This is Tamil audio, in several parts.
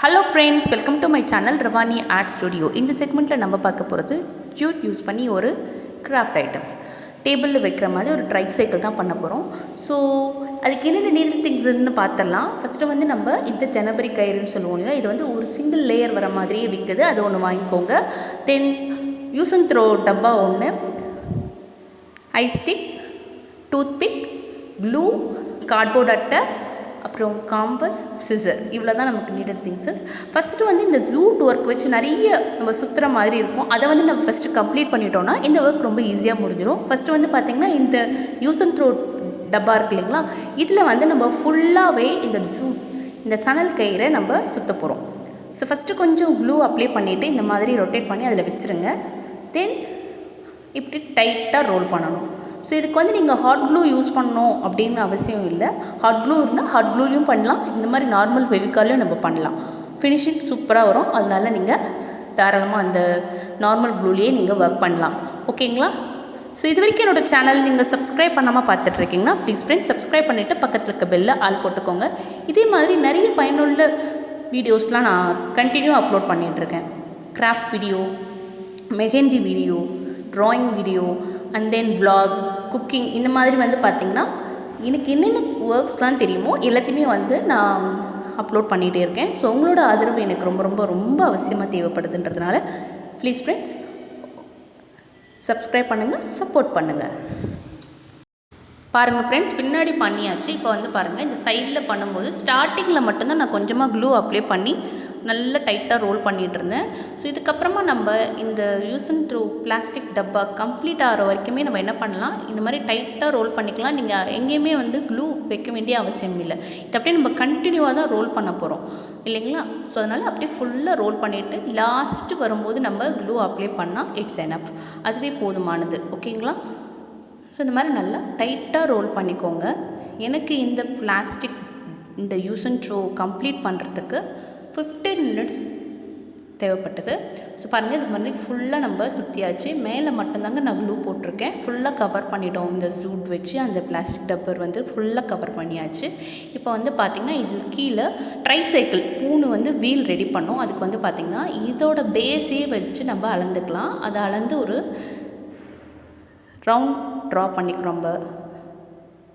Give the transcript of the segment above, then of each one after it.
Hello friends, welcome to my channel Ravani Art Studio. In this segment நம்ம பார்க்க போகிறது jute யூஸ் பண்ணி ஒரு கிராஃப்ட் ஐட்டம் டேபிளில் வைக்கிற மாதிரி ஒரு ட்ரைசைக்கிள் தான் பண்ண போகிறோம். ஸோ அதுக்கு என்னென்ன நீட் திங்ஸ்ன்னு பார்த்துடலாம். ஃபஸ்ட்டு வந்து நம்ம இந்த ஜனவரி கயிறுன்னு சொல்லுவோம் இல்லையா, இது வந்து ஒரு சிங்கிள் லேயர் வர மாதிரியே விற்குது, அது ஒன்று வாங்கிக்கோங்க. தென் யூஸ் அண்ட் த்ரோ டப்பா ஒன்று, ஐஸ்டிக், டூத்பிக், க்ளூ, கார்ட்போர்ட் அட்டை, அப்புறம் காம்பஸ், சிசர், இவ்வளோ தான் நமக்கு நீடட் திங்ஸஸ். ஃபஸ்ட்டு வந்து இந்த ஜூட் ஒர்க் வச்சு நிறைய நம்ம சுற்றுற மாதிரி இருக்கும், அதை வந்து நம்ம ஃபஸ்ட்டு கம்ப்ளீட் பண்ணிட்டோன்னா இந்த ஒர்க் ரொம்ப ஈஸியாக முடிஞ்சிடும். ஃபஸ்ட்டு வந்து பார்த்திங்கன்னா இந்த யூஸ் அண்ட் த்ரோ டப்பா இருக்கு இல்லைங்களா, இதில் வந்து நம்ம ஃபுல்லாகவே இந்த ஜூட் இந்த சணல் கயிறை நம்ம சுற்ற போகிறோம். ஸோ ஃபஸ்ட்டு கொஞ்சம் க்ளூ அப்ளை பண்ணிவிட்டு இந்த மாதிரி ரொட்டேட் பண்ணி அதில் வச்சுருங்க. தென் இப்படி டைட்டாக ரோல் பண்ணணும். ஸோ இதுக்கு வந்து நீங்கள் ஹாட் க்ளூ யூஸ் பண்ணணும் அப்படின்னு அவசியம் இல்லை. ஹாட் க்ளூ இருந்தால் ஹாட் க்ளூலையும் பண்ணலாம், இந்த மாதிரி நார்மல் ஃபெவிகாலையும் நம்ம பண்ணலாம். ஃபினிஷிங் சூப்பராக வரும், அதனால நீங்கள் தாராளமாக அந்த நார்மல் க்ளூலேயே நீங்கள் ஒர்க் பண்ணலாம். ஓகேங்களா? ஸோ இது வரைக்கும் என்னோடய சேனல் நீங்கள் சப்ஸ்கிரைப் பண்ணாமல் பார்த்துட்ருக்கீங்கன்னா ப்ளீஸ் ஃப்ரெண்ட்ஸ் சப்ஸ்கிரைப் பண்ணிவிட்டு பக்கத்தில் இருக்க பெல்லை ஆல் போட்டுக்கோங்க. இதே மாதிரி நிறைய பயனுள்ள வீடியோஸ்லாம் நான் கண்டினியூ அப்லோட் பண்ணிகிட்ருக்கேன். Craft video, mehndi video, drawing video, and then vlog, cooking, இந்த மாதிரி வந்து பார்த்திங்கன்னா எனக்கு என்னென்ன ஒர்க்ஸ்லாம் தெரியுமோ எல்லாத்தையுமே வந்து நான் அப்லோட் பண்ணிகிட்டே இருக்கேன். ஸோ உங்களோட ஆதரவு எனக்கு ரொம்ப ரொம்ப ரொம்ப அவசியமாக தேவைப்படுதுன்றதுனால ப்ளீஸ் ஃப்ரெண்ட்ஸ் சப்ஸ்கிரைப் பண்ணுங்கள், சப்போர்ட் பண்ணுங்கள். பாருங்கள் ஃப்ரெண்ட்ஸ், பின்னாடி பண்ணியாச்சு. இப்போ வந்து பாருங்கள், இந்த சைடில் பண்ணும்போது ஸ்டார்டிங்கில் மட்டும்தான் நான் கொஞ்சமாக க்ளூ அப்ளை பண்ணி நல்லா டைட்டாக ரோல் பண்ணிகிட்டு இருந்தேன். ஸோ இதுக்கப்புறமா நம்ம இந்த யூஸ் அண்ட் த்ரோ பிளாஸ்டிக் டப்பா கம்ப்ளீட் ஆகிற வரைக்குமே நம்ம என்ன பண்ணலாம், இந்த மாதிரி டைட்டாக ரோல் பண்ணிக்கலாம். நீங்கள் எங்கேயுமே வந்து க்ளூ வைக்க வேண்டிய அவசியம் இல்லை. இது அப்படியே நம்ம கண்டினியூவாக தான் ரோல் பண்ண போகிறோம் இல்லைங்களா. ஸோ அதனால் அப்படியே ஃபுல்லாக ரோல் பண்ணிவிட்டு லாஸ்ட்டு வரும்போது நம்ம க்ளூ அப்ளை பண்ணால் இட்ஸ் எனஃப், அதுவே போதுமானது. ஓகேங்களா? ஸோ இந்த மாதிரி நல்லா டைட்டாக ரோல் பண்ணிக்கோங்க. எனக்கு இந்த பிளாஸ்டிக் இந்த யூஸ் அண்ட் த்ரோ கம்ப்ளீட் பண்ணுறதுக்கு 15 மினிட்ஸ் தேவைப்பட்டது. ஸோ பாருங்கள், இது மாதிரி ஃபுல்லாக நம்ம சுற்றியாச்சு. மேலே மட்டும்தாங்க நான் க்ளூ போட்டிருக்கேன். ஃபுல்லாக கவர் பண்ணிட்டோம். இந்த ஜூட் வச்சு அந்த பிளாஸ்டிக் டப்பர் வந்து ஃபுல்லாக கவர் பண்ணியாச்சு. இப்போ வந்து பார்த்திங்கன்னா இது கீழே ட்ரைசைக்கிள் 3 வந்து வீல் ரெடி பண்ணோம். அதுக்கு வந்து பார்த்திங்கன்னா இதோட பேஸே வச்சு நம்ம அளந்துக்கலாம். அதை அளந்து ஒரு ரவுண்ட் ட்ரா பண்ணிக்கிறோம் நம்ம.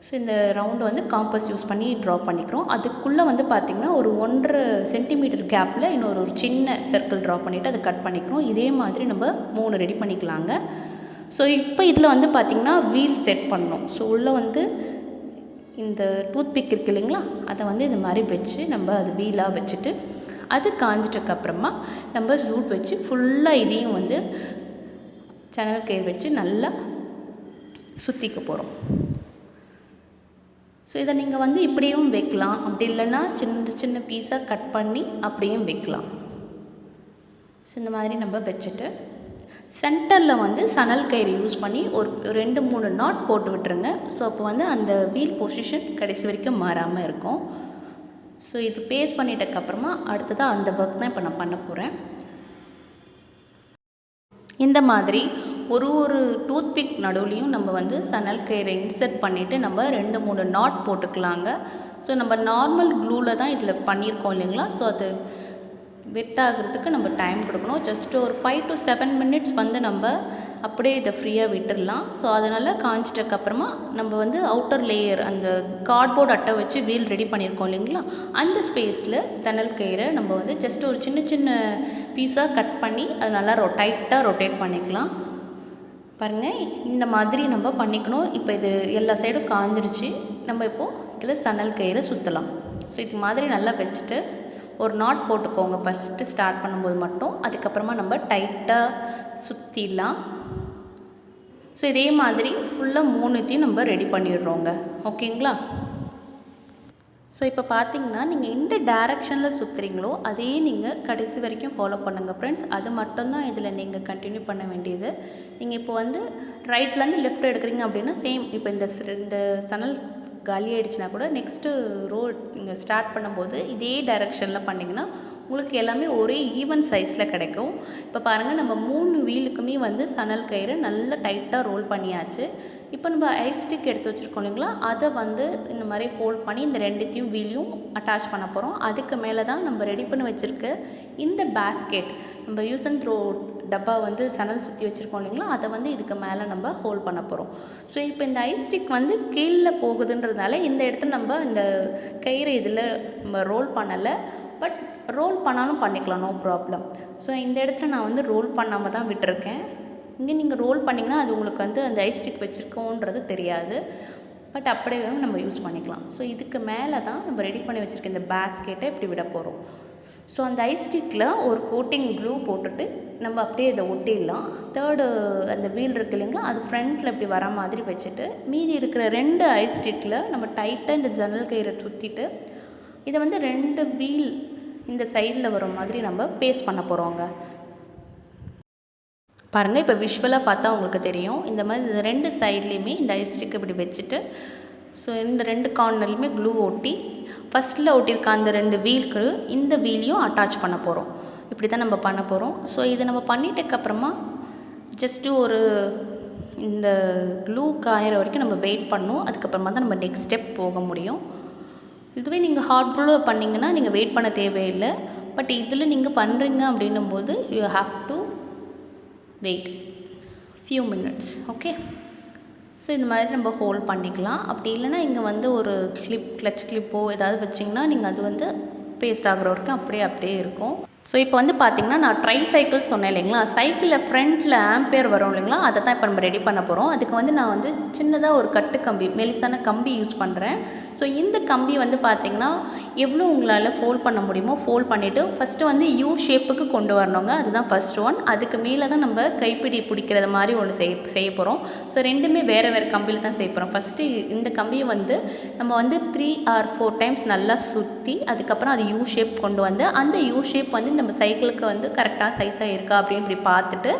ஸோ இந்த ரவுண்டு வந்து காம்பஸ் யூஸ் பண்ணி ட்ரா பண்ணிக்கிறோம். அதுக்குள்ளே வந்து பார்த்திங்கன்னா ஒரு 1.5 சென்டிமீட்டர் கேப்பில் இன்னொரு சின்ன சர்க்கிள் ட்ரா பண்ணிவிட்டு அதை கட் பண்ணிக்கிறோம். இதே மாதிரி நம்ம 3 ரெடி பண்ணிக்கலாங்க. ஸோ இப்போ இதில் வந்து பார்த்திங்கன்னா வீல் செட் பண்ணணும். ஸோ உள்ளே வந்து இந்த டூத்பிக் இருக்குது இல்லைங்களா, அதை வந்து இந்த மாதிரி வச்சு நம்ம அது வீலாக வச்சுட்டு அது காஞ்சிட்டதுக்கப்புறமா நம்ம ஜூட் வச்சு ஃபுல்லாக இதையும் வந்து சணல் கயிறு வச்சு நல்லா சுற்றிக்க போகிறோம். ஸோ இதை நீங்கள் வந்து இப்படியும் வைக்கலாம், அப்படி இல்லைன்னா சின்ன சின்ன பீஸாக கட் பண்ணி அப்படியும் வைக்கலாம். ஸோ இந்த மாதிரி நம்ம வச்சுட்டு சென்டரில் வந்து சணல் கயிறு யூஸ் பண்ணி ஒரு 2-3 நாட் போட்டு விட்டுருங்க. ஸோ அப்போ வந்து அந்த வீல் பொசிஷன் கடைசி வரைக்கும் மாறாமல் இருக்கும். ஸோ இது பேஸ்ட் பண்ணிட்டதுக்கப்புறமா அடுத்ததாக அந்த ஒர்க் தான் இப்போ நான் பண்ண போகிறேன். இந்த மாதிரி ஒரு டூத்பிக் நடுவுலையும் நம்ம வந்து சணல் கயிறை இன்சர்ட் பண்ணிவிட்டு நம்ம 2-3 நாட் போட்டுக்கலாங்க. ஸோ நம்ம நார்மல் க்ளூவில் தான் இதில் பண்ணியிருக்கோம் இல்லைங்களா. ஸோ அது வெட் ஆகிறதுக்கு நம்ம டைம் கொடுக்கணும். ஜஸ்ட் ஒரு 5 to 7 மினிட்ஸ் வந்து நம்ம அப்படியே இதை ஃப்ரீயாக விட்டுடலாம். ஸோ அதனால் காஞ்சிட்டதுக்கப்புறமா நம்ம வந்து அவுட்டர் லேயர் அந்த கார்ட்போர்ட் அட்டை வச்சு வீல் ரெடி பண்ணியிருக்கோம் இல்லைங்களா, அந்த ஸ்பேஸில் சணல் கயிறை நம்ம வந்து ஜஸ்ட் ஒரு சின்ன சின்ன பீஸாக கட் பண்ணி அது நல்லா டைட்டாக ரொட்டேட் பண்ணிக்கலாம். பாருங்கள், இந்த மாதிரி நம்ம பண்ணிக்கணும். இப்போ இது எல்லா சைடும் காஞ்சிடுச்சு. நம்ம இப்போது இதில் சணல் கயிறை சுற்றலாம். ஸோ இது மாதிரி நல்லா வச்சுட்டு ஒரு நாட் போட்டுக்கோங்க ஃபஸ்ட்டு ஸ்டார்ட் பண்ணும்போது மட்டும். அதுக்கப்புறமா நம்ம டைட்டாக சுற்றிடலாம். ஸோ இதே மாதிரி ஃபுல்லாக 3த்தையும் நம்ம ரெடி பண்ணிடுறோங்க. ஓகேங்களா? ஸோ இப்போ பார்த்திங்கன்னா நீங்கள் எந்த டைரெக்ஷனில் சுற்றுறீங்களோ அதே நீங்கள் கடைசி வரைக்கும் ஃபாலோ பண்ணுங்கள் ஃப்ரெண்ட்ஸ். அது மட்டும்தான் இதில் நீங்கள் கண்டினியூ பண்ண வேண்டியது. நீங்கள் இப்போ வந்து ரைட்லேருந்து லெஃப்ட் எடுக்கிறீங்க அப்படின்னா சேம் இப்போ இந்த சணல் காலி ஆகிடுச்சுன்னா கூட நெக்ஸ்ட்டு நீங்கள் ஸ்டார்ட் பண்ணும்போது இதே டைரெக்ஷனில் பண்ணிங்கன்னா உங்களுக்கு எல்லாமே ஒரே ஈவன் சைஸில் கிடைக்கும். இப்போ பாருங்கள், நம்ம 3 வீலுக்குமே வந்து சணல் கயிறு நல்லா டைட்டாக ரோல் பண்ணியாச்சு. இப்போ நம்ம ஐஸ் ஸ்டிக் எடுத்து வச்சுருக்கோம் இல்லைங்களா, அதை வந்து இந்த மாதிரி ஹோல்ட் பண்ணி இந்த ரெண்டுத்தையும் வீலையும் அட்டாச் பண்ண போகிறோம். அதுக்கு மேலே தான் நம்ம ரெடி பண்ணி வச்சுருக்க இந்த பேஸ்கெட், நம்ம யூஸ் அண்ட் த்ரோ டப்பா வந்து சணல் சுற்றி வச்சுருக்கோம் இல்லைங்களா, அதை வந்து இதுக்கு மேலே நம்ம ஹோல்ட் பண்ண போகிறோம். ஸோ இப்போ இந்த ஐஸ் ஸ்டிக் வந்து கீழே போகுதுன்றதுனால இந்த இடத்துல நம்ம இந்த கயிறு இதில் நம்ம ரோல் பண்ணலை. பட் ரோல் பண்ணாலும் பண்ணிக்கலாம், நோ ப்ராப்ளம். ஸோ இந்த இடத்துல நான் வந்து ரோல் பண்ணாமல் தான் விட்டுருக்கேன். இங்கே நீங்கள் ரோல் பண்ணிங்கன்னா அது உங்களுக்கு வந்து அந்த ஐஸ் ஸ்டிக் வச்சுருக்கோன்றது தெரியாது. பட் அப்படியே நம்ம யூஸ் பண்ணிக்கலாம். ஸோ இதுக்கு மேலே தான் நம்ம ரெடி பண்ணி வச்சுருக்க இந்த பேஸ்கெட்டை இப்படி விட போகிறோம். ஸோ அந்த ஐஸ் ஸ்டிக்கில் ஒரு கோட்டிங் க்ளூ போட்டுட்டு நம்ம அப்படியே இதை ஒட்டிடலாம். தேர்டு அந்த வீல் இருக்குது இல்லைங்களா, அது ஃப்ரண்ட்டில் இப்படி வர மாதிரி வச்சுட்டு மீதி இருக்கிற 2 ஐஸ் ஸ்டிக்கில் நம்ம டைட்டாக இந்த ஜன்னல் கயிறை சுற்றிட்டு இதை வந்து 2 வீல் இந்த சைடில் வர மாதிரி நம்ம பேஸ்ட் பண்ண போகிறோங்க. பாருங்கள், இப்போ விஷுவலாக பார்த்தா உங்களுக்கு தெரியும். இந்த மாதிரி 2 சைட்லேயுமே இந்த ஐஸ் ஸ்டிக் இப்படி வச்சுட்டு ஸோ இந்த 2 கார்னர்லையுமே க்ளூ ஒட்டி ஃபஸ்ட்டில் ஒட்டியிருக்க அந்த 2 வீலுக்கு இந்த வீலையும் அட்டாச் பண்ண போகிறோம். இப்படி தான் நம்ம பண்ண போகிறோம். ஸோ இதை நம்ம பண்ணிட்டதுக்கப்புறமா ஜஸ்ட்டு ஒரு இந்த க்ளூ காயிற வரைக்கும் நம்ம வெயிட் பண்ணோம். அதுக்கப்புறமா தான் நம்ம நெக்ஸ்ட் ஸ்டெப் போக முடியும். இதுவே நீங்கள் ஹார்ட் க்ளூவில் பண்ணிங்கன்னா நீங்கள் வெயிட் பண்ண தேவையில்லை. பட் இதில் நீங்கள் பண்ணுறீங்க அப்படின்னும் போது you have to wait few minutes. Okay, so இந்த மாதிரி நம்ம ஹோல்ட் பண்ணிக்கலாம். அப்படி இல்லைனா இங்கே வந்து ஒரு கிளச் கிளிப்போ ஏதாவது வச்சிங்கன்னா நீங்கள் அது வந்து பேஸ்ட் ஆகிற வரைக்கும் அப்படியே இருக்கும். ஸோ இப்போ வந்து பார்த்திங்கன்னா நான் ட்ரைசைக்கிள் சொன்னேன் இல்லைங்களா, சைக்கிளில் ஃப்ரண்ட்டில் ஆம்பியர் வரும் இல்லைங்களா, அதை தான் இப்போ நம்ம ரெடி பண்ண போகிறோம். அதுக்கு வந்து நான் வந்து சின்னதாக ஒரு கட்டு கம்பி, மெலிசான கம்பி யூஸ் பண்ணுறேன். ஸோ இந்த கம்பி வந்து பார்த்திங்கன்னா எவ்வளோ உங்களால் ஃபோல்ட் பண்ண முடியுமோ ஃபோல்ட் பண்ணிவிட்டு ஃபஸ்ட்டு வந்து யூ ஷேப்புக்கு கொண்டு வரணுங்க. அதுதான் ஃபஸ்ட் ஒன். அதுக்கு மேலே தான் நம்ம கைப்பிடி பிடிக்கிறது மாதிரி ஒன்று செய்ய போகிறோம். ஸோ ரெண்டுமே வேறு கம்பியில் தான் செய்ய போகிறோம். ஃபஸ்ட்டு இந்த கம்பியை வந்து நம்ம வந்து 3 or 4 டைம்ஸ் நல்லா சுற்றி அதுக்கப்புறம் அது யூ ஷேப் கொண்டு வந்து அந்த யூ ஷேப் வந்து நம்ம சைக்கிளுக்கு வந்து கரெக்டாக சைஸாக இருக்கா அப்படின்னு இப்படி பார்த்துட்டு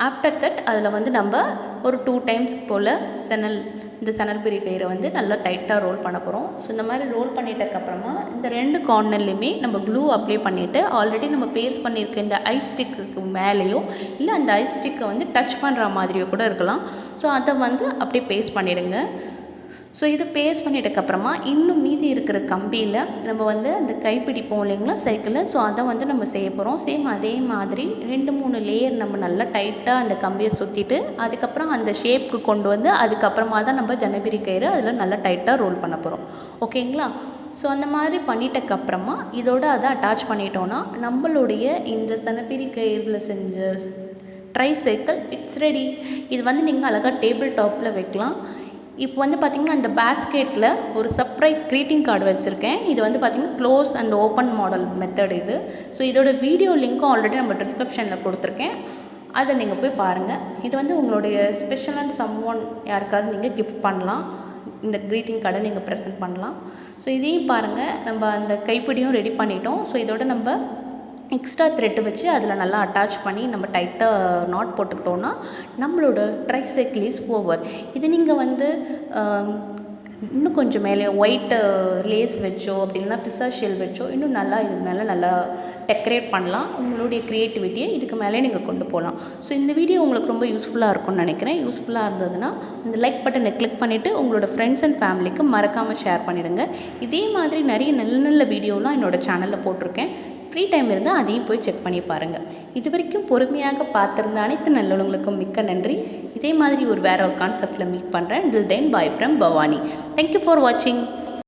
ஆஃப்டர் தட் அதில் வந்து நம்ம ஒரு 2 டைம்ஸ் போல் இந்த சணல் பிரி கயிறை வந்து நல்லா டைட்டாக ரோல் பண்ண போகிறோம். ஸோ இந்த மாதிரி ரோல் பண்ணிட்டதுக்கப்புறமா இந்த 2 கார்னர்லையுமே நம்ம க்ளூ அப்ளை பண்ணிவிட்டு ஆல்ரெடி நம்ம பேஸ்ட் பண்ணியிருக்க இந்த ஐஸ் ஸ்டிக்கு மேலேயோ இல்லை அந்த ஐஸ் ஸ்டிக்கை வந்து டச் பண்ணுற மாதிரியோ கூட இருக்கலாம். ஸோ அதை வந்து அப்படியே பேஸ்ட் பண்ணிவிடுங்க. ஸோ இது பேஸ்ட் பண்ணிட்டதுக்கப்புறமா இன்னும் மீதி இருக்கிற கம்பியில் நம்ம வந்து அந்த கைப்பிடிப்போம் இல்லைங்களா சைக்கிளில், ஸோ அதை வந்து நம்ம செய்ய போகிறோம். சேம் அதே மாதிரி 2-3 லேயர் நம்ம நல்லா டைட்டாக அந்த கம்பியை சுற்றிட்டு அதுக்கப்புறம் அந்த ஷேப்புக்கு கொண்டு வந்து அதுக்கப்புறமா தான் நம்ம ஜனபிரி கயிறு அதில் நல்லா டைட்டாக ரோல் பண்ண போகிறோம். ஓகேங்களா? ஸோ அந்த மாதிரி பண்ணிட்டதுக்கப்புறமா இதோட அதை அட்டாச் பண்ணிட்டோன்னா நம்மளுடைய இந்த சனப்பிரி கயிறில் செஞ்ச ட்ரைசைக்கிள் இட்ஸ் ரெடி. இது வந்து நீங்கள் அழகாக டேபிள் டாப்பில் வைக்கலாம். இப்போ வந்து பார்த்திங்கன்னா அந்த பேஸ்கெட்டில் ஒரு சர்ப்ரைஸ் க்ரீட்டிங் கார்டு வச்சுருக்கேன். இது வந்து பார்த்திங்கன்னா close and open model method இது. ஸோ இதோட வீடியோ லிங்க்கும் ஆல்ரெடி நம்ம டிஸ்கிரிப்ஷனில் கொடுத்துருக்கேன், அதை நீங்கள் போய் பாருங்கள். இது வந்து உங்களுடைய ஸ்பெஷல் அண்ட் சம்ஒன் யாருக்காவது நீங்கள் கிஃப்ட் பண்ணலாம். இந்த க்ரீட்டிங் கார்டை நீங்கள் ப்ரெசென்ட் பண்ணலாம். ஸோ இதையும் பாருங்கள், நம்ம அந்த கைப்பிடியும் ரெடி பண்ணிட்டோம். ஸோ இதோட நம்ம எக்ஸ்ட்ரா த்ரெட்டு வச்சு அதில் நல்லா அட்டாச் பண்ணி நம்ம டைட்டாக நாட் போட்டுக்கிட்டோன்னா நம்மளோட ட்ரைசைக்கிள் இஸ் ஓவர். இது நீங்கள் வந்து இன்னும் கொஞ்சம் மேலே ஒயிட் லேஸ் வச்சோ அப்படி இல்லைனா பிஸ்தாஷியல் வச்சோ இன்னும் நல்லா இது மேலே நல்லா டெக்கரேட் பண்ணலாம். உங்களுடைய க்ரியேட்டிவிட்டியை இதுக்கு மேலே நீங்கள் கொண்டு போகலாம். ஸோ இந்த வீடியோ உங்களுக்கு ரொம்ப யூஸ்ஃபுல்லாக இருக்கும்னு நினைக்கிறேன். யூஸ்ஃபுல்லாக இருந்ததுன்னா இந்த லைக் பட்டனை கிளிக் பண்ணிவிட்டு உங்களோட ஃப்ரெண்ட்ஸ் அண்ட் ஃபேமிலிக்கு மறக்காமல் ஷேர் பண்ணிவிடுங்க. இதே மாதிரி நிறைய நல்ல வீடியோலாம் என்னோடய சேனலில் போட்டிருக்கேன். ஃப்ரீ டைம் இருந்தால் அதையும் போய் செக் பண்ணி பாருங்கள். இது வரைக்கும் பொறுமையாக பார்த்துருந்த அனைத்து நல்லவங்களுக்கும் மிக்க நன்றி. இதே மாதிரி வேறு ஒரு கான்செப்டில் மீட் பண்ணுறேன். Till then, bye from Bhavani. Thank you for watching.